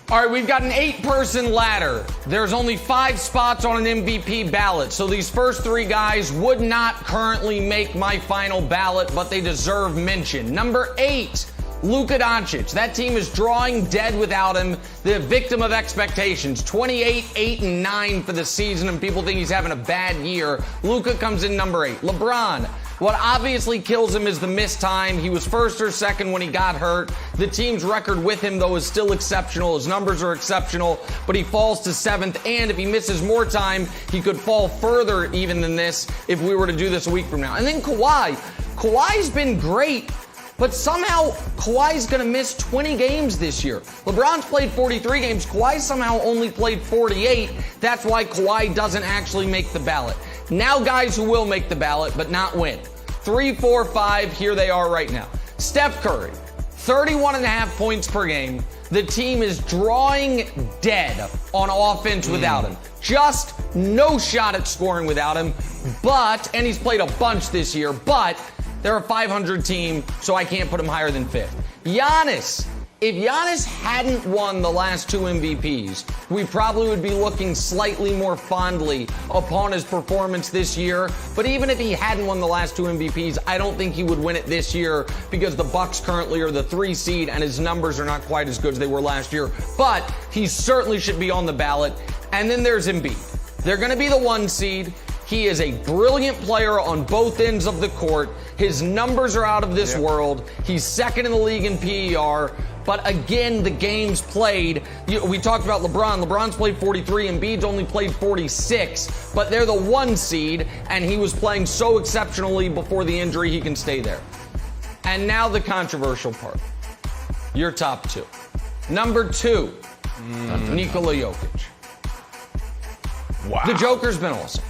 All right, we've got an 8-person ladder. There's only 5 spots on an MVP ballot, so these first 3 guys would not currently make my final ballot, but they deserve mention. Number 8, Luka Doncic. That team is drawing dead without him. The victim of expectations. 28, 8, and 9 for the season, and people think he's having a bad year. Luka comes in number 8. LeBron. What obviously kills him is the missed time. He was first or second when he got hurt. The team's record with him, though, is still exceptional. His numbers are exceptional, but he falls to 7th. And if he misses more time, he could fall further even than this if we were to do this a week from now. And then Kawhi. Kawhi's been great, but somehow Kawhi's going to miss 20 games this year. LeBron's played 43 games. Kawhi somehow only played 48. That's why Kawhi doesn't actually make the ballot. Now guys who will make the ballot, but not win. 3, 4, 5, here they are right now. Steph Curry, 31.5 points per game. The team is drawing dead on offense without him. Just no shot at scoring without him. And he's played a bunch this year, but they're a 500 team, so I can't put him higher than 5th. Giannis. If Giannis hadn't won the last 2 MVPs, we probably would be looking slightly more fondly upon his performance this year. But even if he hadn't won the last 2 MVPs, I don't think he would win it this year because the Bucks currently are the 3 seed and his numbers are not quite as good as they were last year. But he certainly should be on the ballot. And then there's Embiid. They're going to be the 1 seed. He is a brilliant player on both ends of the court. His numbers are out of this world. He's second in the league in PER. But again, the games played, we talked about LeBron. LeBron's played 43, Embiid's only played 46. But they're the 1 seed, and he was playing so exceptionally before the injury, he can stay there. And now the controversial part. Your top 2. Number 2, Nikola Jokic. Wow. The Joker's been awesome.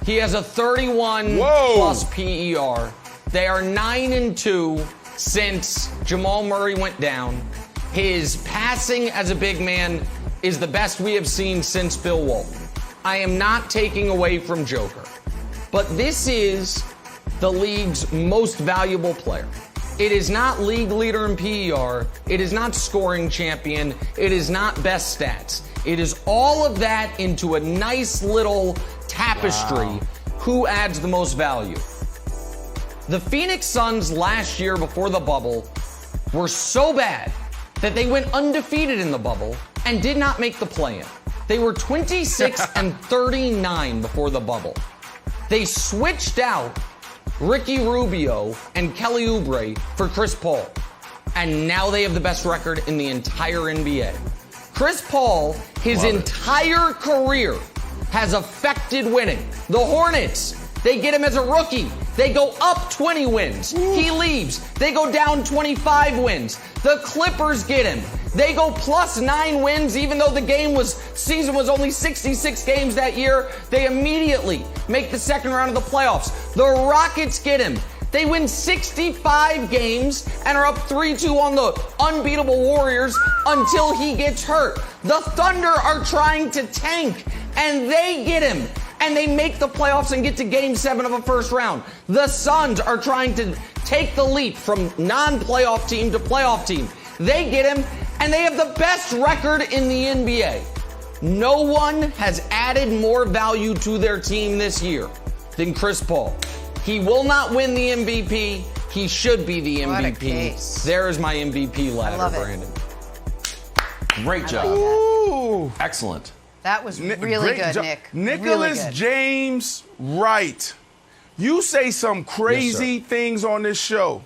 He has a 31 plus PER. They are 9-2 since Jamal Murray went down. His passing as a big man is the best we have seen since Bill Walton. I am not taking away from Joker, but this is the league's most valuable player. It is not league leader in PER. It is not scoring champion. It is not best stats. It is all of that into a nice little tapestry. Wow. Who adds the most value? The Phoenix Suns last year before the bubble were so bad that they went undefeated in the bubble and did not make the play-in. They were 26-39 before the bubble. They switched out Ricky Rubio and Kelly Oubre for Chris Paul. And now they have the best record in the entire NBA. Chris Paul, his entire career, has affected winning. The Hornets, they get him as a rookie. They go up 20 wins. He leaves. They go down 25 wins. The Clippers get him. They go plus 9 wins, even though the season was only 66 games that year. They immediately make the second round of the playoffs. The Rockets get him. They win 65 games and are up 3-2 on the unbeatable Warriors until he gets hurt. The Thunder are trying to tank, and they get him. And they make the playoffs and get to Game 7 of a first round. The Suns are trying to take the leap from non-playoff team to playoff team. They get him, and they have the best record in the NBA. No one has added more value to their team this year than Chris Paul. He will not win the MVP. He should be the MVP. What a case. There is my MVP ladder, Brandon. Great job. Like Excellent. that was really good, Nick. Nicholas Really good. James Wright. You say some crazy things on this show.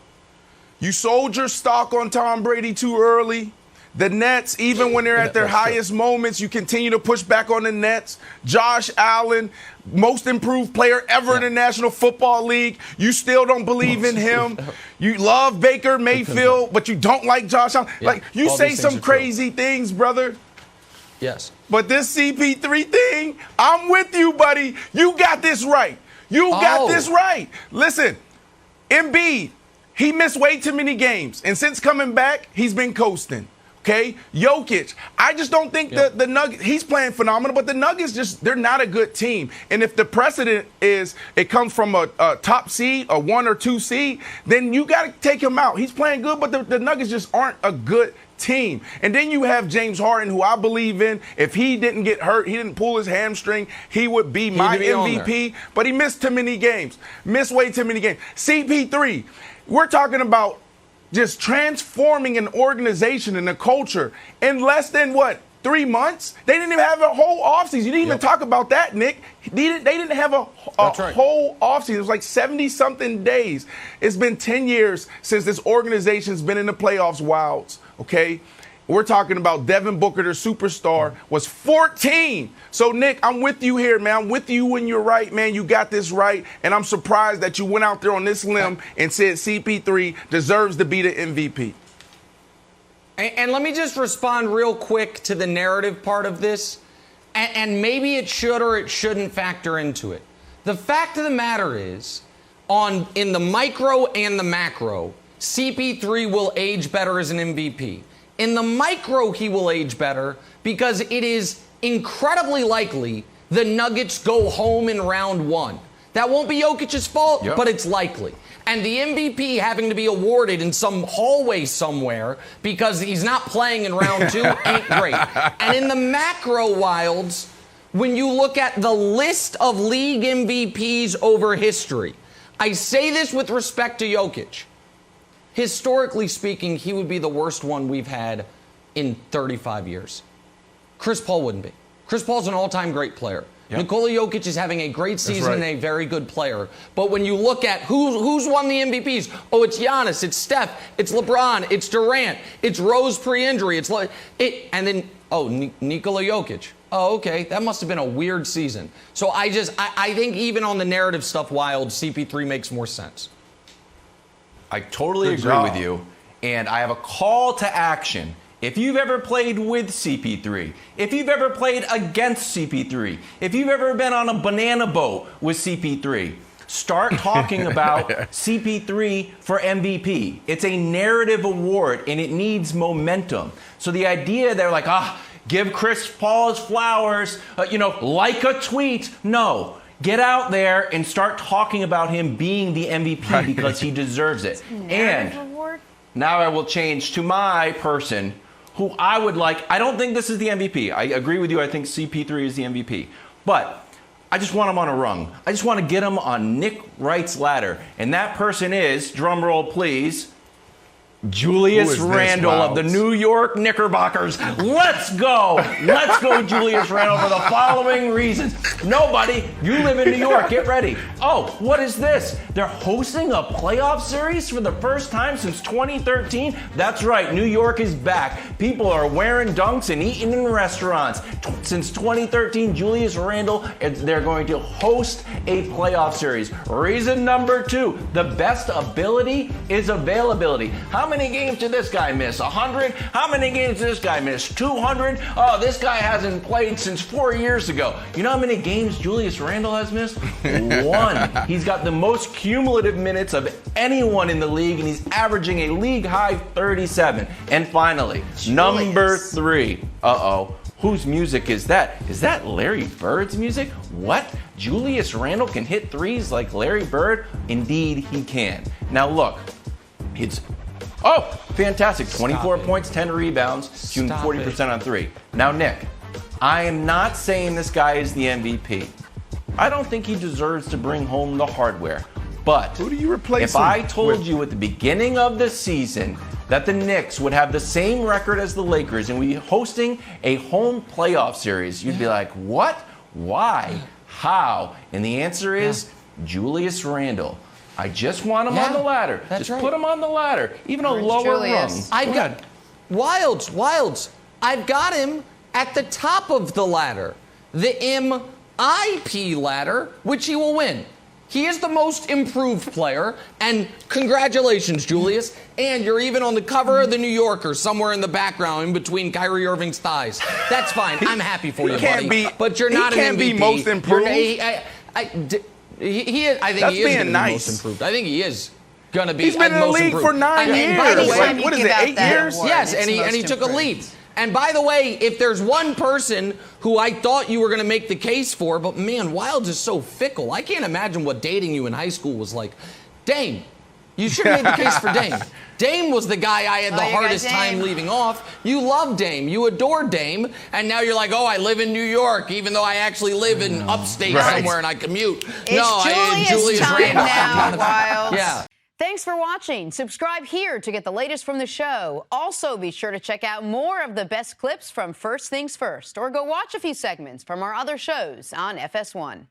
You sold your stock on Tom Brady too early. The Nets, even when they're at their highest moments, you continue to push back on the Nets. Josh Allen, most improved player ever in the National Football League. You still don't believe in him. You love Baker Mayfield, but you don't like Josh Allen. Yeah, like, you all say these some things are true. crazy things, brother. Yes. But this CP3 thing, I'm with you, buddy. You got this right. You got this right. Listen, Embiid, he missed way too many games. And since coming back, he's been coasting. Okay, Jokic. I just don't think the Nuggets, he's playing phenomenal, but the Nuggets they're not a good team. And if the precedent is it comes from a top seed, a 1 or 2 seed, then you got to take him out. He's playing good, but the Nuggets just aren't a good team. And then you have James Harden, who I believe in. If he didn't get hurt, he didn't pull his hamstring, he would be my MVP. But he missed too many games, missed way too many games. CP3, we're talking about just transforming an organization and a culture in less than 3 months? They didn't even have a whole offseason. You didn't even talk about that, Nick. They didn't have a whole offseason. It was like 70-something days. It's been 10 years since this organization's been in the playoffs, Wilds, okay? We're talking about Devin Booker, the superstar, was 14. So, Nick, I'm with you here, man. I'm with you when you're right, man. You got this right. And I'm surprised that you went out there on this limb and said CP3 deserves to be the MVP. And let me just respond real quick to the narrative part of this. And maybe it should or it shouldn't factor into it. The fact of the matter is, in the micro and the macro, CP3 will age better as an MVP. In the micro, he will age better because it is incredibly likely the Nuggets go home in round 1. That won't be Jokic's fault, but it's likely. And the MVP having to be awarded in some hallway somewhere because he's not playing in round 2 ain't great. And in the macro, Wilds, when you look at the list of league MVPs over history, I say this with respect to Jokic. Historically speaking, he would be the worst one we've had in 35 years. Chris Paul wouldn't be. Chris Paul's an all-time great player. Nikola Jokic is having a great season and a very good player. But when you look at who's won the MVPs, it's Giannis, it's Steph, it's LeBron, it's Durant, it's Rose pre-injury, and then Nikola Jokic. Oh, okay, that must have been a weird season. So I think even on the narrative stuff, Wild, CP3 makes more sense. I totally agree with you, and I have a call to action. If you've ever played with CP3, if you've ever played against CP3, if you've ever been on a banana boat with CP3, start talking about CP3 for MVP. It's a narrative award, and it needs momentum. So the idea they're like, give Chris Paul his flowers, like a tweet. No. Get out there and start talking about him being the MVP because he deserves it. And now I will change to my person who I would like. I don't think this is the MVP. I agree with you. I think CP3 is the MVP. But I just want him on a rung. I just want to get him on Nick Wright's ladder. And that person is, drum roll please, Julius Randle of the New York Knickerbockers. Let's go. Let's go, Julius Randle, for the following reasons. Nobody, you live in New York, get ready. Oh, what is this? They're hosting a playoff series for the first time since 2013? That's right, New York is back. People are wearing dunks and eating in restaurants. Since 2013, Julius Randle, they're going to host a playoff series. Reason number 2, the best ability is availability. How many games did this guy miss? 100? How many games did this guy miss? 200? Oh, this guy hasn't played since 4 years ago. You know how many games Julius Randle has missed? 1. He's got the most cumulative minutes of anyone in the league, and he's averaging a league-high 37. And finally, number 3. Whose music is that? Is that Larry Bird's music? What? Julius Randle can hit threes like Larry Bird? Indeed, he can. Now look, fantastic. 24 points, 10 rebounds, shooting 40% on 3. Now, Nick, I am not saying this guy is the MVP. I don't think he deserves to bring home the hardware. But who do you replace if I told you at the beginning of the season that the Knicks would have the same record as the Lakers and we'd be hosting a home playoff series, you'd be like, what? Why? How? And the answer is Julius Randle. I just want him on the ladder. That's just put him on the ladder. Even a lower rung. I've got Wilds. I've got him at the top of the ladder. The MIP ladder, which he will win. He is the most improved player, and congratulations, Julius. And you're even on the cover of the New Yorker, somewhere in the background, in between Kyrie Irving's thighs. That's fine. I'm happy for you, buddy. But you're not an MVP. He can't be most improved. I think he is going to be most improved. I think he is. gonna be. He's been in the most league improved. for 9 And years. by the way, Anytime you what is give it, out 8 that years? award, yes, it's and he most took a improved. leap. And by the way, if there's one person who I thought you were going to make the case for, but man, Wildes is so fickle. I can't imagine what dating you in high school was like. Dame. You should have made the case for Dame. Dame was the guy I had the you got hardest time Dame. leaving off. You love Dame. You adore Dame. And now you're like, oh, I live in New York, even though I actually live in upstate Right. somewhere and I commute. It's Julius time Randle. now, Wildes. Yeah. Thanks for watching. Subscribe here to get the latest from the show. Also, be sure to check out more of the best clips from First Things First, or go watch a few segments from our other shows on FS1.